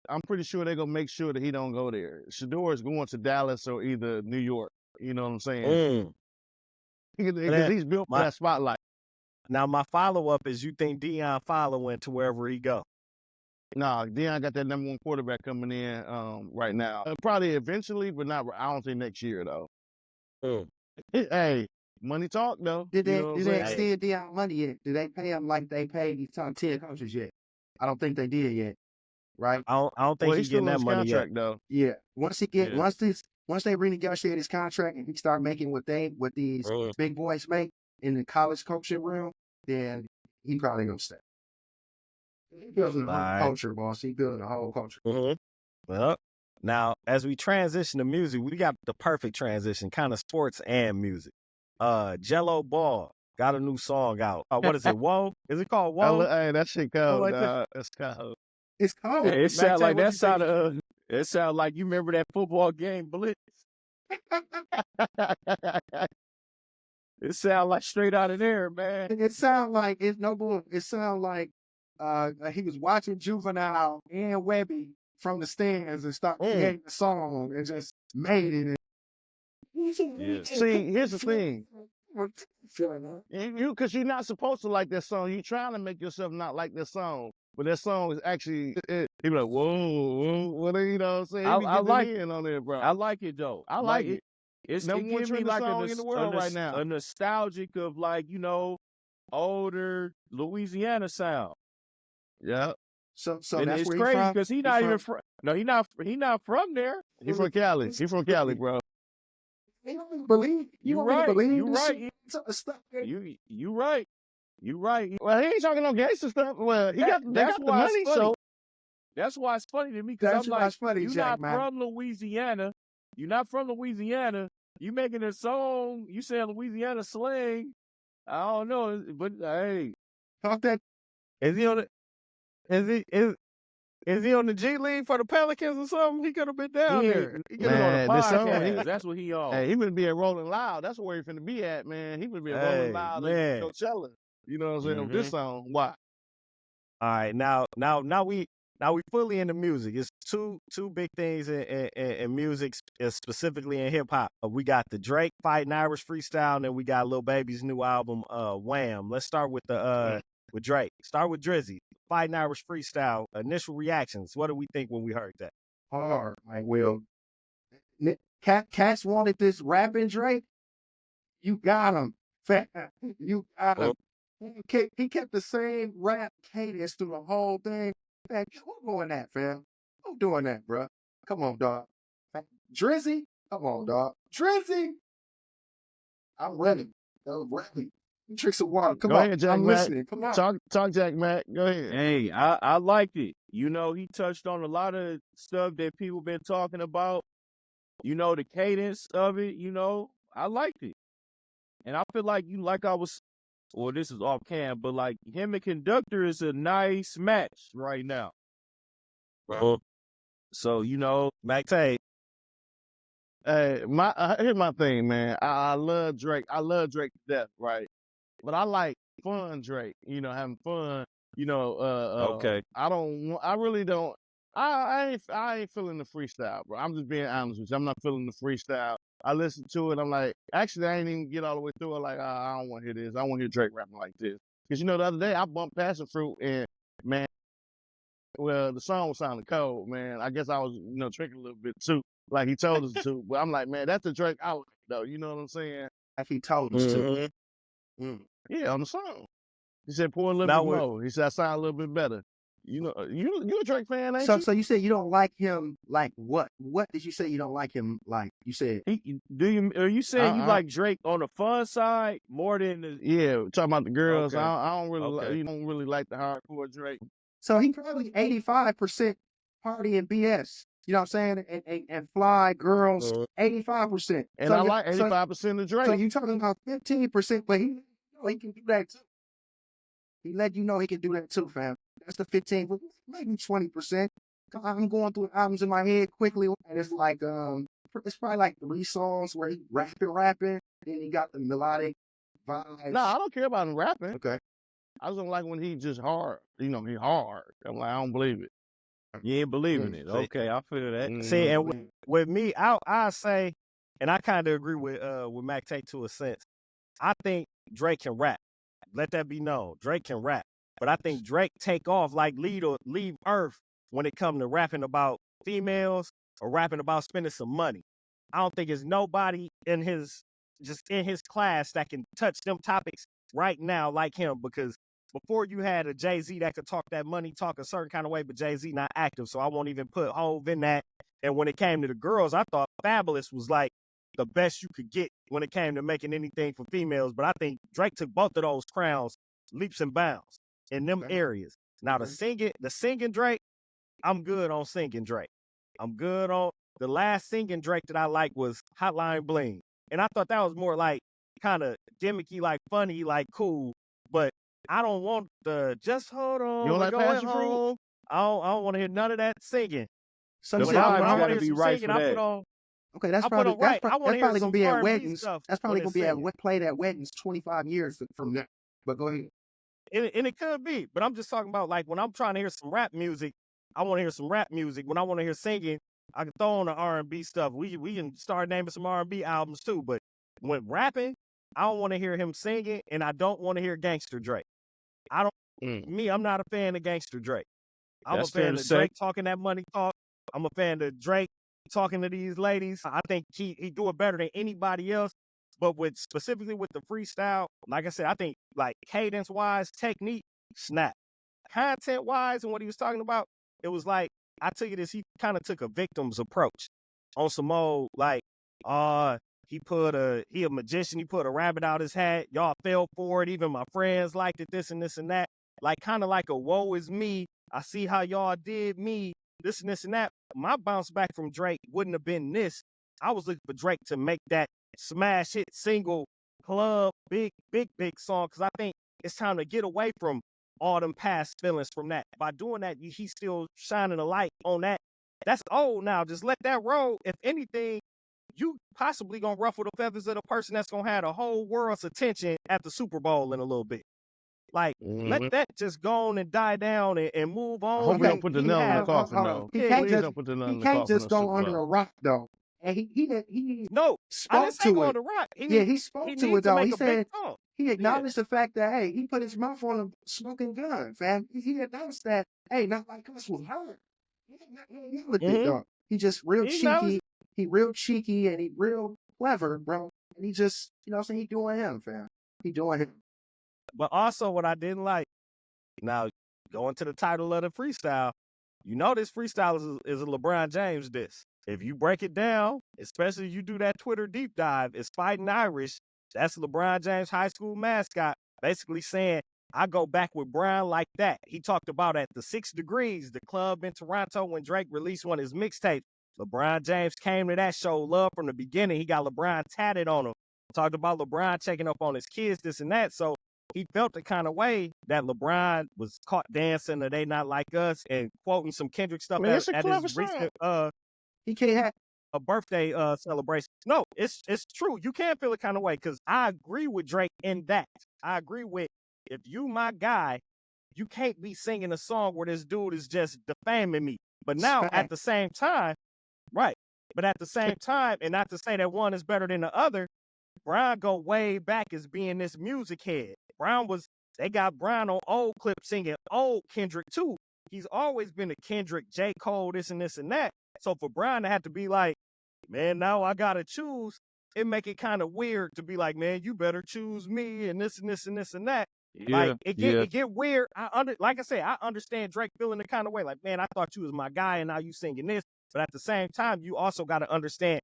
I'm pretty sure they're gonna make sure that he don't go there. Shador is going to Dallas or either New York. You know what I'm saying? Because he's built for that spotlight. Now, my follow-up is, you think Deion following to wherever he go? Nah, Deion got that #1 quarterback coming in right now. Probably eventually, but not. I don't think next year though. Hey, money talk though. Did they extend Deion money yet? Did they pay him like they paid these top 10 coaches yet? I don't think they did yet. Right? I don't think he's getting that money contract, yet. Though. Yeah. Once they renegotiate his contract and he start making what these big boys make in the college coaching realm, then he probably gonna stay. He building a whole culture, boss. He building a whole culture. Well, now as we transition to music, we got the perfect transition, kind of sports and music. Jello Ball got a new song out. What is it? Whoa? Is it called Whoa? Hey, that shit cold. That's cold. It's cold. Hey, it sound like that sound. It sound like you remember that football game Blitz. It sound like straight out of there, man. It sound like it's no bull. It sound like he was watching Juvenile and Webby from the stands and start creating a song and just made it. Yeah. See, here's the thing. Because you're not supposed to like that song. You're trying to make yourself not like that song. But that song is actually, he be like, whoa, what you know what I'm saying? I like it on there, bro. I like it though. I like it. It gives me like in the world right now. A nostalgic of like, older Louisiana sound. Yeah. So and that's it's where crazy because he's not even from. No, he not from there. He's from Cali. He's from Cali, bro. You don't believe. You right. You right. You right. You right. Well, he ain't talking no gangster stuff. Well, they got the money, so that's why it's funny to me because I'm like, funny, you're not from Louisiana. You're not from Louisiana. You making a song. You saying Louisiana slang. I don't know, but hey, talk that. Is he on the G League for the Pelicans or something? He could have been down there. He could have been on the podcast. That's what he on. Hey, he would be at Rolling Loud. That's where he finna be at, man. He would be at Rolling Loud and Coachella. You know what I'm saying? This song, why? All right, now we Now we fully into music. It's two big things in music, specifically in hip hop. We got the Drake Fighting Irish freestyle, and then we got Lil Baby's new album, Wham. Let's start with with Drake. Start with Drizzy. Fighting Irish freestyle. Initial reactions. What do we think when we heard that? Hard, like Will. Cats wanted this rapping Drake. You got him. You got him. He kept the same rap cadence through the whole thing. Man, who's doing that, fam? Who's doing that, bro? Come on, dog. Drizzy? Come on, dog. Drizzy! I'm ready. I'm ready. Tricks of water. Come Go on. ahead, Jack I'm Mac. listening. Come on. Talk, Jack Mac. Go ahead. Hey, I liked it. You know, he touched on a lot of stuff that people been talking about. You know, the cadence of it, you know, I liked it. And I feel like well, this is off cam, but like him and Conductor is a nice match right now. So, you know, Mac Tate. Hey, here's my thing, man. I love Drake. I love Drake to death, right? But I like fun Drake. You know, having fun. You know, okay. I really don't. I ain't feeling the freestyle, bro. I'm just being honest with you. I'm not feeling the freestyle. I listen to it. I'm like, actually, I ain't even get all the way through it. Like, I don't want to hear this. I want to hear Drake rapping like this. Because, you know, the other day I bumped Passion Fruit and, man, well, the song was sounding cold, man. I guess I was, you know, drinking a little bit too, like he told us to. But I'm like, man, that's the Drake I like, though. You know what I'm saying? Like he told us to. Yeah, on the song. He said, pour a little Now bit more. He said, I sound a little bit better. You know, you a Drake fan, ain't you? So you said you don't like him like what? What did you say you don't like him like? You said Are you saying you like Drake on the fun side more than the Yeah, talking about the girls. Okay. I don't really Okay. you don't really like the hardcore Drake. so. He probably 85% party and BS. You know what I'm saying? And fly girls 85%. And so I like 85% of Drake. So you talking about 15%, but he can do that too. He let you know he can do that too, fam. That's the 15, maybe 20%. I'm going through albums in my head quickly, and it's like it's probably like 3 songs where he rapping, then he got the melodic vibes. No, I don't care about him rapping. Okay. I just don't like when he just hard. You know, he hard. I'm like, I don't believe it. You ain't believing it. See- Okay, I feel that. See, and with me, I say, and I kind of agree with Mac Tate to a sense. I think Drake can rap. Let that be known. Drake can rap. But I think Drake take off like leave Earth when it comes to rapping about females or rapping about spending some money. I don't think there's nobody in his class that can touch them topics right now like him, because before you had a Jay-Z that could talk that money talk a certain kind of way, but Jay-Z not active, so I won't even put Hove in that. And when it came to the girls, I thought Fabulous was like the best you could get when it came to making anything for females. But I think Drake took both of those crowns leaps and bounds in them areas. Now the singing Drake, I'm good on singing Drake. I'm good on the last singing Drake that I liked was Hotline Bling. And I thought that was more like kind of gimmicky, like funny, like cool. But I don't want the just hold on. You don't like Passion Fruit? I don't want to hear none of that singing. So The you said vibes when I gotta want to be hear right some for singing, that. I put on. Okay, that's I put probably on right. I wanna hear gonna some be at R&B weddings. stuff That's probably when gonna it's be singing. played at weddings 25 years from now. But go ahead. And it could be, but I'm just talking about like when I'm trying to hear some rap music, I want to hear some rap music. When I want to hear singing, I can throw on the R&B stuff. We can start naming some R&B albums too. But when rapping, I don't want to hear him singing, and I don't want to hear Gangster Drake. I'm not a fan of Gangster Drake. I'm That's a fair fan to of say. Drake talking that money talk. I'm a fan of Drake talking to these ladies. I think he do it better than anybody else. But specifically with the freestyle, like I said, I think like cadence wise, technique, snap. Content wise, and what he was talking about, it was like I took it as he kind of took a victim's approach on some old like, he a magician, he put a rabbit out his hat, y'all fell for it, even my friends liked it, this and this and that. Like kind of like a woe is me. I see how y'all did me, this and this and that. My bounce back from Drake wouldn't have been this. I was looking for Drake to make that smash hit single club big song, because I think it's time to get away from all them past feelings from that. By doing that, he's still shining a light on that. That's old now. Just let that roll. If anything, you possibly gonna ruffle the feathers of the person that's gonna have the whole world's attention at the Super Bowl in a little bit. Like, let that just go on and die down and move on. Hope you don't put the nail in the coffin, though. Please don't put the nail in the coffin. He can't just go under a rock, though. And he no, I didn't spoke say to go it. on the rock. He spoke to it, though. He said he acknowledged Yeah. the fact that, hey, he put his mouth on a smoking gun, fam. He acknowledged that, hey, not like us was hurt. He acknowledged it, though. He just real cheeky. He real cheeky and he real clever, bro. And he just, you know what I'm saying? He doing him, fam. He doing him. But also what I didn't like, now going to the title of the freestyle, you know this freestyle is a LeBron James diss. If you break it down, especially you do that Twitter deep dive, it's Fighting Irish. That's LeBron James' high school mascot, basically saying, I go back with Brian like that. He talked about at the 6 Degrees, the club in Toronto, when Drake released one of his mixtapes. LeBron James came to that show, love from the beginning. He got LeBron tatted on him. Talked about LeBron checking up on his kids, this and that. So he felt the kind of way that LeBron was caught dancing or They Not Like Us and quoting some Kendrick stuff at his recent he can't have a birthday celebration. No, it's true. You can feel the kind of way because I agree with Drake in that. I agree with, if you my guy, you can't be singing a song where this dude is just defaming me. But now at the same time, right. But at the same time, and not to say that one is better than the other, Brian go way back as being this music head. They got Brian on old clips singing old Kendrick too. He's always been a Kendrick, J. Cole, this and that. So for Brian to have to be like, man, now I gotta choose, it make it kind of weird to be like, man, you better choose me and this and this and this and that. Yeah, like it get weird. Like I say, I understand Drake feeling the kind of way, like, man, I thought you was my guy and now you singing this. But at the same time, you also got to understand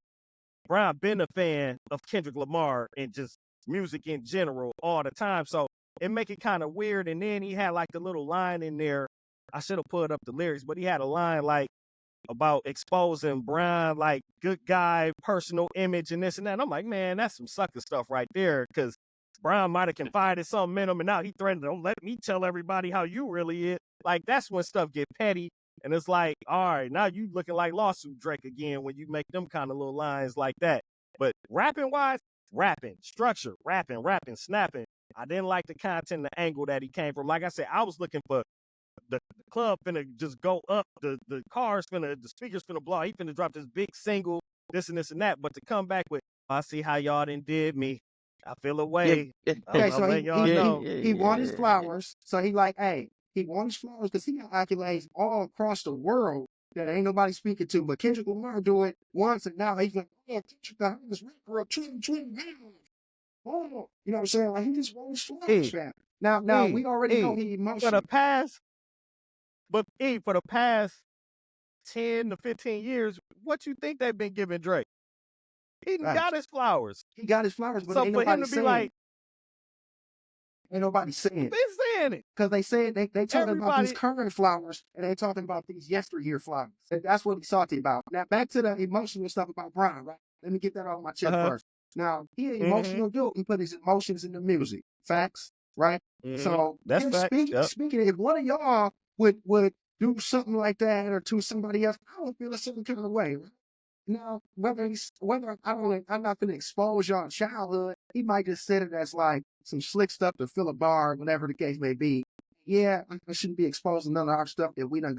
Brian been a fan of Kendrick Lamar and just music in general all the time. So it make it kind of weird. And then he had like a little line in there. I should have put up the lyrics, but he had a line like about exposing Brian, like good guy, personal image and this and that. And I'm like, man, that's some sucker stuff right there. Cause Brian might have confided something in him and now he threatened, don't let me tell everybody how you really is. Like that's when stuff get petty. And it's like, all right, now you looking like lawsuit Drake again when you make them kind of little lines like that. But rapping-wise, structure, rapping, snapping. I didn't like the content, the angle that he came from. Like I said, I was looking for the club finna just go up, the speakers finna blow. He finna drop this big single, this and that. But to come back with, I see how y'all did me. I feel away. Okay, so he won his flowers. So he like, hey, he won his flowers because he got accolades all across the world that ain't nobody speaking to. But Kendrick Lamar do it once, and now he's like, oh, Kendrick got this rapper of 2020. Oh, you know what I'm saying? Like he just won his flowers, fam. Now we already know he emotional. For the past 10 to 15 years, what you think they've been giving Drake? He got his flowers. He got his flowers, but so ain't for nobody him to be like, ain't nobody saying it. They're saying it. Because they said they talking about these current flowers and they talking about these yesteryear flowers. And that's what he's talking about. Now back to the emotional stuff about Brian, right? Let me get that off my chest first. Now, he an emotional dude. He put his emotions in the music. Facts, right? So that's speaking, if one of y'all would do something like that or to somebody else, I would feel a certain kind of way, right? Now, I'm not gonna expose y'all childhood. He might just said it as like some slick stuff to fill a bar, whatever the case may be. Yeah, I shouldn't be exposing none of our stuff that we done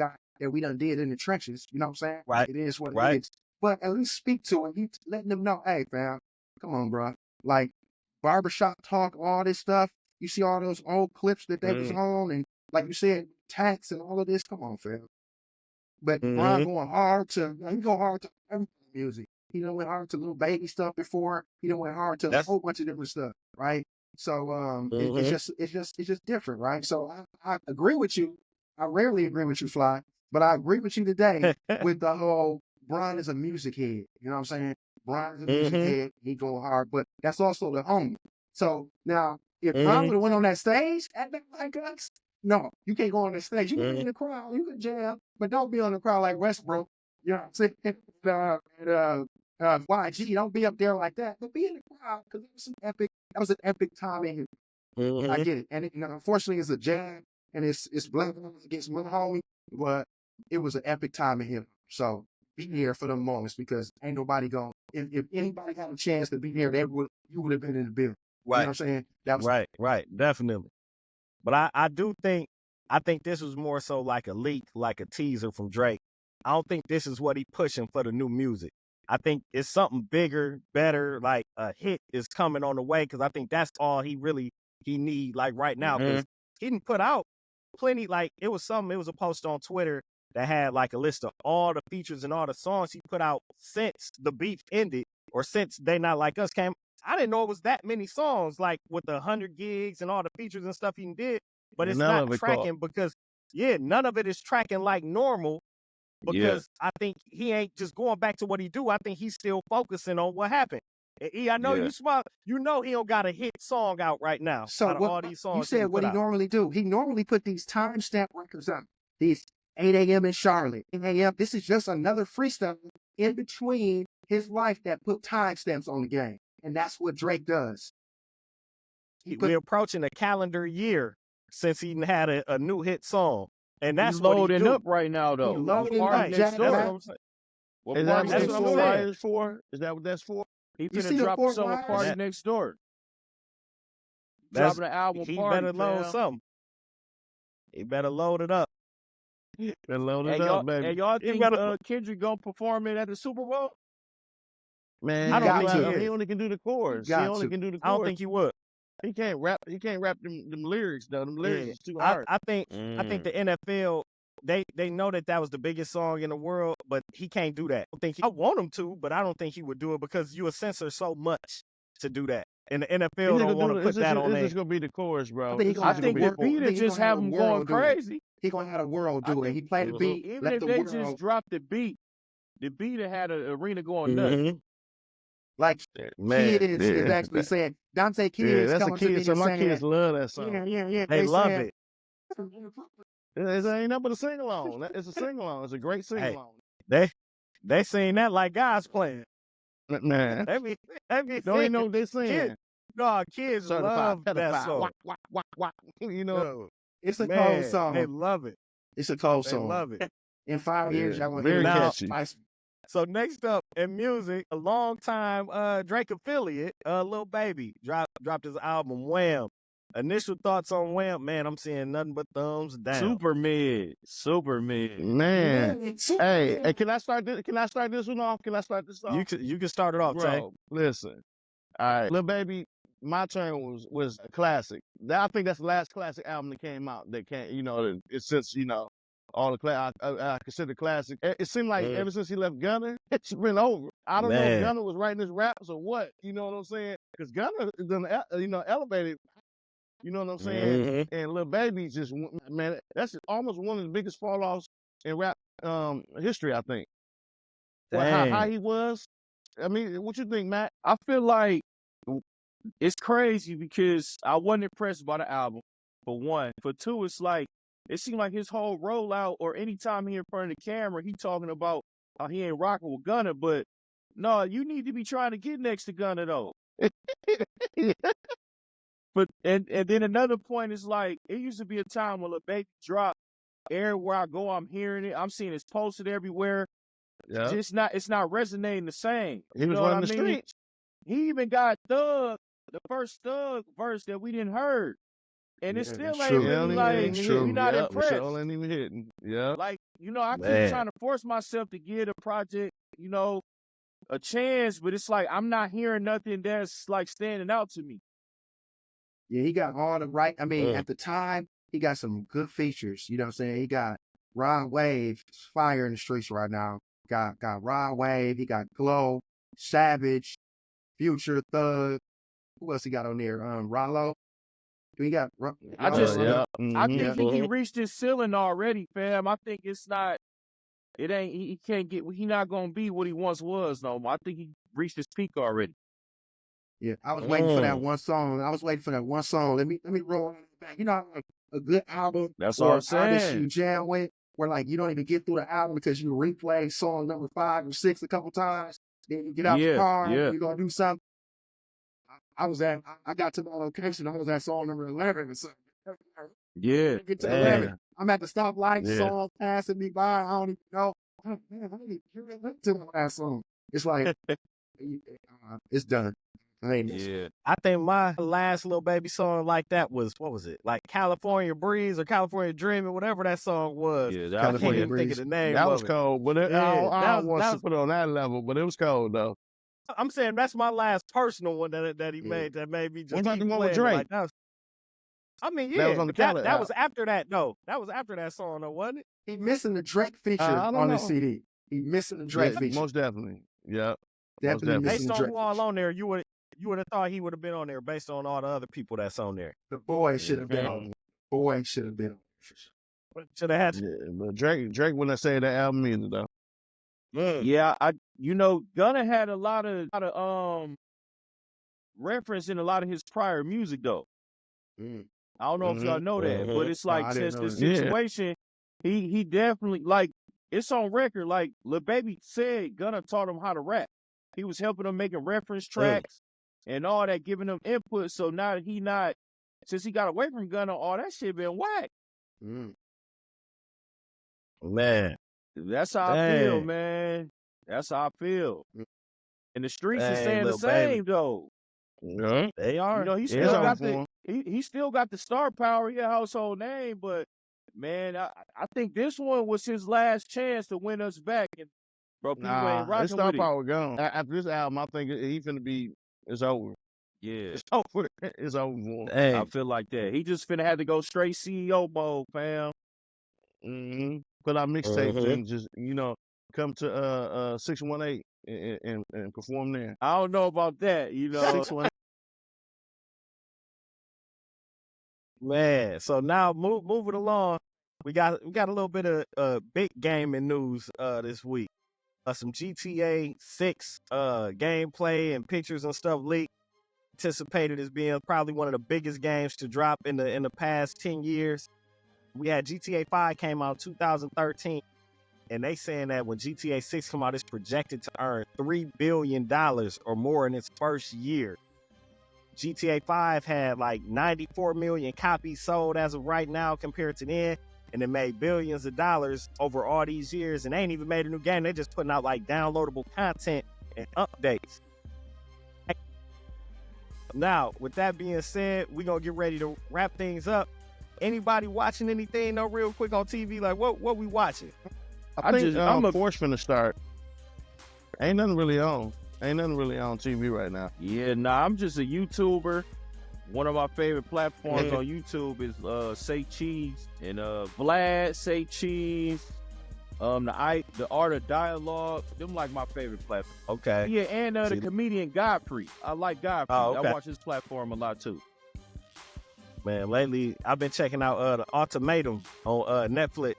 did in the trenches. You know what I'm saying? Right. It is what it is. But at least speak to him. He's letting them know, hey, fam, come on, bro. Like barbershop talk, all this stuff. You see all those old clips that they was on, and like you said, tax and all of this. Come on, fam. But Brian going hard to every music. He done went hard to little baby stuff before. He done went hard to a whole bunch of different stuff, right? So it's just different, right? So I agree with you. I rarely agree with you, Fly, but I agree with you today with the whole Brian is a music head. You know what I'm saying? Brian is a music head. He going hard, but that's also the homie. So now if Brian would have went on that stage at that like us, no, you can't go on the stage. You can be in the crowd, you can jam, but don't be on the crowd like Westbrook. You know what I'm saying? YG, don't be up there like that, but be in the crowd because that was an epic time in here. I get it. And unfortunately it's a jam and it's black against my homie, but it was an epic time in here. So be here for them moments because ain't nobody going. If anybody had a chance to be here, you would have been in the building. Right. You know what I'm saying? That was right, definitely. But I do think this was more so like a leak, like a teaser from Drake. I don't think this is what he pushing for the new music. I think it's something bigger, better, like a hit is coming on the way, because I think that's all he need like right now, because he didn't put out plenty. Like it was a post on Twitter that had like a list of all the features and all the songs he put out since the beef ended, or since They Not Like Us came. I didn't know it was that many songs, like with the 100 gigs and all the features and stuff he did, but And it's none not of it tracking caught. because, none of it is tracking like normal, because I think he ain't just going back to what he do. I think he's still focusing on what happened. And E, I know you smart. You know he don't got a hit song out right now So out of what all these songs you he said what put he out. normally do? He normally put these timestamp records up. These 8 a.m. in Charlotte, 8 a.m. This is just another freestyle in between his life that put timestamps on the game. And that's what Drake does. We're approaching a calendar year since he had a new hit song. And that's He's what he loading do. up right now, though. He loading Party up, next Jack. door. That's what I'm saying. What Is that party what That's next what I'm Four door? saying. Wires for? Is that what that's for? He You finna see the drop a 4 song with wires? Party That- next door. That's, Dropping an album he Party, better load fam. something. He better load it up. Better load it And up, y'all, baby. He think better. Kendrick gonna perform it at the Super Bowl? Man, I don't got think to. he he is. only can do the chorus. He got only to. can do the I don't chorus. think he would. He can't rap. He can't rap them lyrics though. Them lyrics is too hard. I think the NFL, they know that was the biggest song in the world, but he can't do that. I want him to, but I don't think he would do it, because you would censor so much to do that, and the He's NFL just don't want to put that on It's there. just gonna be the chorus, bro. I think he This gonna is have gonna think be the the beat chorus. would just have him going crazy. He gonna have the world I do it. think He played the beat. even Let if the they world. just dropped the beat had an arena going nuts. Like Man, kids is actually saying Dante yeah, Kids that's a coming to me kid. and So my saying, kids love that song. yeah. They love saying, it. It ain't nothing but a sing along. It's a sing along. It's a great sing Hey, along. they sing that like guys playing. Man, They be don't even know what they saying. kids, no, kids Certified love that pedophile. song. Whack. You know. Yo, it's a cold man, they song. love it. It's a cold They song. love it. In 5 years, Yeah, y'all gonna very hear catchy. Spice. So next up in music, a long time Drake affiliate, Lil Baby, dropped his album Wham. Initial thoughts on Wham, man, I'm seeing nothing but thumbs down. Super mid. Man, hey, can I start this? Can I start this one off? Can I start this off? You can start it off, Tay. Bro, listen. All right, Lil Baby, My Turn was a classic. I think that's the last classic album that came out. That can't, it's since all the I consider classic. It seemed like ever since he left Gunna, it's been over. I don't know if Gunna was writing his raps or what. You know what I'm saying? Because Gunna done elevated. You know what I'm saying? And Lil Baby just, man, that's almost one of the biggest fall offs in rap history, I think. How high he was. I mean, what you think, Matt? I feel like it's crazy because I wasn't impressed by the album, for one. For two, it's like, it seemed like his whole rollout, or anytime he in front of the camera, he talking about how he ain't rocking with Gunna, but no, you need to be trying to get next to Gunna, though. But and then another point is like, it used to be a time when Lil Baby dropped, everywhere I go, I'm hearing it. I'm seeing it's posted everywhere. Yeah. It's not resonating the same. He was running the streets. He even got the first Thug verse that we didn't heard. And it still ain't really like, we not impressed. Michelle ain't even hitting. Yeah. Like, I keep trying to force myself to give the project, a chance, but it's like, I'm not hearing nothing that's like standing out to me. Yeah, he got all the right. I mean, at the time, he got some good features. You know what I'm saying? He got Rod Wave, fire in the streets right now. Got Rod Wave. He got Glow, Savage, Future, Thug. Who else he got on there? Rollo. We got. I think he Mm-hmm. reached his ceiling already, fam. I think it's not. It ain't. He can't get. He not gonna be what he once was no more. I think he reached his peak already. Yeah, I was waiting for that one song. Let me roll it back. You know, like a good album. That's all I'm saying. You jam with, where like you don't even get through the album because you replay song number 5 or 6 a couple times. Then you get out the car, you're gonna do something. I got to my location. I was at song number 11 or something. Yeah. Get to 11. I'm at the stoplight. Song passing me by. I don't even know. I don't even to the last song. It's like it's done. I ain't missing. Yeah. I think my last Lil Baby song like that was, what was it? Like California Breeze or California Dreaming, whatever that song was. Yeah, I that can't California even think of Breeze. the name That was of it. cold, but I Yeah, don't, I that don't want was to put it on that level, but it was cold though. I'm saying that's my last personal one that he Yeah. made that made me just What about keep the one with playing it. Drake? Like that was, I mean, That was yeah, on the but that Cali was after that. No, that was after that song, though, wasn't it? He missing the Drake feature I don't on the know. CD. He missing the Drake Yeah, feature. most definitely. Yeah, most Definitely definitely. missing Based the on Drake who all feature. on there, you would have thought he would have been on there based on all the other people that's on there. The boy should have been Mhm. on. The boy should have been on. For sure. Should have had. Yeah, but Drake wouldn't have said that album either though. Yeah, Gunna had a lot of reference in a lot of his prior music though. Mm. I don't know if y'all know that, but it's No, like I didn't since know this that. Yeah. situation, he definitely like it's on record. Like Lil Baby said, Gunna taught him how to rap. He was helping him making reference tracks and all that, giving him input. So now that since he got away from Gunna, all that shit been whack. Mm. Man, That's how I feel, dang. man. That's how I feel. Mm. And the streets is Dang, saying the Lil Baby. same though. Yeah. They are. You know, he Yeah, still it's got over the for him. he still got the star power, yeah, household name, but man, I think this one was his last chance to win us back. And bro, people ain't Nah, his rocking star with it. power gone. After this album, I think he finna be. It's over. Yeah, It's over. It's over for him. Dang. I feel like that. He just finna have to go straight CEO mode, fam. Put out mixtape Mhm. and just come to 618 and perform there. I don't know about that, you know. 618. Man, so now moving along, we got a little bit of big gaming news this week. Some GTA 6 gameplay and pictures and stuff leaked. Anticipated as being probably one of the biggest games to drop in the past 10 years. We had GTA 5 came out 2013, and they saying that when GTA 6 come out, it's projected to earn $3 billion or more in its first year. GTA 5 had like 94 million copies sold as of right now compared to then, and it made billions of dollars over all these years, and they ain't even made a new game. They just putting out like downloadable content and updates. Now, with that being said, we're going to get ready to wrap things up. Anybody watching anything though real quick on TV? Like what we watching? I think I'm a Force finna start. Ain't nothing really on TV right now. Yeah, nah, I'm just a YouTuber. One of my favorite platforms on YouTube is Say Cheese and Vlad Say Cheese. The Art of Dialogue. Them like my favorite platform. Okay. Yeah, and the comedian Godfrey. I like Godfrey. Oh, okay. I watch his platform a lot too. Man, lately I've been checking out The Ultimatum on Netflix.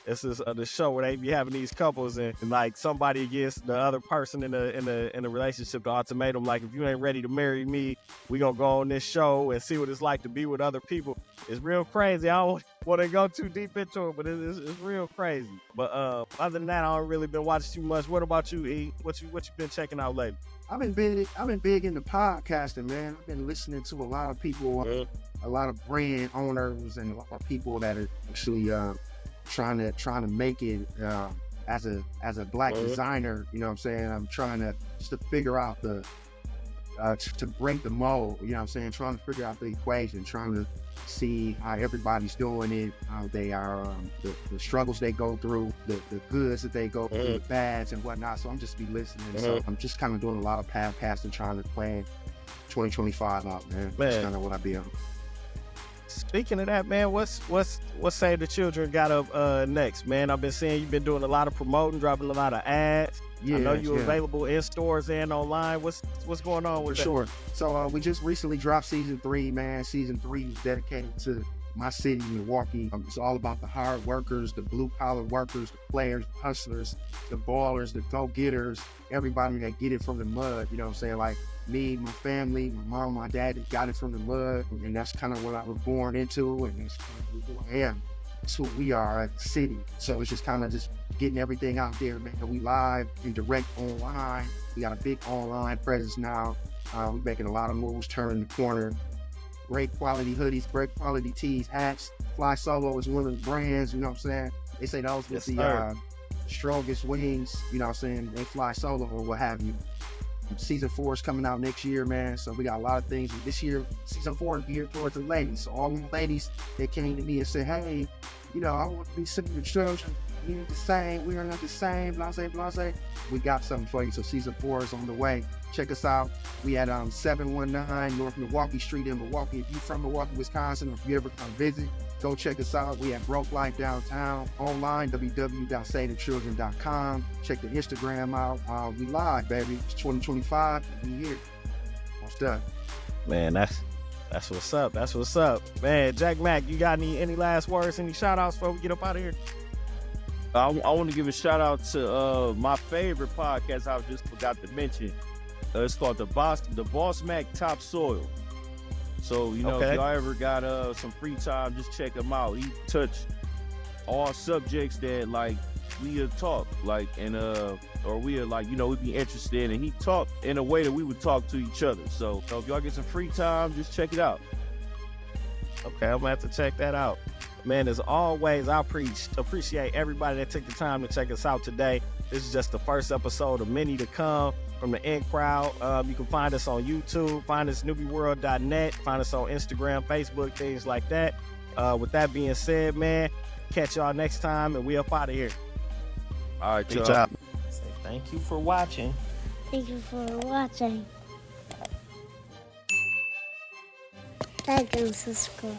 This is the show where they be having these couples and like somebody gives the other person in the relationship the ultimatum, like if you ain't ready to marry me, we gonna go on this show and see what it's like to be with other people. It's real crazy. I don't want to go too deep into it, but it's real crazy. But other than that, I don't really been watching too much. What about you, E? What you been checking out lately? I've been big into podcasting, man. I've been listening to a lot of people, a lot of brand owners, and a lot of people that are actually trying to make it as a black designer. You know what I'm saying? I'm trying to figure out the to break the mold. You know what I'm saying? Trying to figure out the equation, trying to see how everybody's doing it, how they are, the struggles they go through, the goods that they go through, the bads and whatnot. So I'm just be listening. So I'm just kind of doing a lot of podcasting, trying to plan 2025 out, man. That's kind of what I be on. Speaking of that, man, what's Save the Children got up next, man? I've been seeing you've been doing a lot of promoting, dropping a lot of ads. I know you're available in stores and online. What's going on with that? Sure. So we just recently dropped season 3, man. Season 3 is dedicated to my city, Milwaukee. It's all about the hard workers, the blue collar workers, the players, the hustlers, the ballers, the go-getters, everybody that get it from the mud. You know what I'm saying? Like me, my family, my mom, my dad got it from the mud, and that's kind of what I was born into, and that's kind of who I am. That's who we are at the city. So it's just kind of just getting everything out there, man. We live and direct online. We got a big online presence now. We're making a lot of moves, turning the corner. Great quality hoodies, great quality tees, hats. Fly Solo is one of the brands, you know what I'm saying? They say those with the strongest wings, you know what I'm saying? They fly solo or what have you. Season 4 is coming out next year, man. So we got a lot of things. This year, season 4 is geared towards the ladies. So all the ladies that came to me and said, hey, you know, I want to be similar to children. We are the same. We are not the same. Blase, blase. We got something for you. So season 4 is on the way. Check us out. We at 719 North Milwaukee Street in Milwaukee. If you're from Milwaukee, Wisconsin, or if you ever come visit, go check us out. We at Broke Life Downtown. Online, www.savethechildren.com. Check the Instagram out. We live, baby. It's 2025. We here. What's up? Man, that's what's up. That's what's up. Man, Jack Mack, you got any last words, any shout outs before we get up out of here? I want to give a shout out to my favorite podcast I just forgot to mention. It's called the Boss Mac Topsoil. So, you know, if y'all ever got some free time, just check him out. He touched all subjects that, like, we have talked, like, and or we are, like, you know, we'd be interested in. And he talked in a way that we would talk to each other. So if y'all get some free time, just check it out. Okay, I'm gonna have to check that out. Man, as always, I appreciate everybody that took the time to check us out today. This is just the first episode of many to come from the In Crowd. You can find us on YouTube, find us newbworld.net, find us on Instagram, Facebook, things like that. With that being said, man, catch y'all next time, and we up out of here. All right, y'all. Thank you for watching. Thank you for watching. Like and subscribe.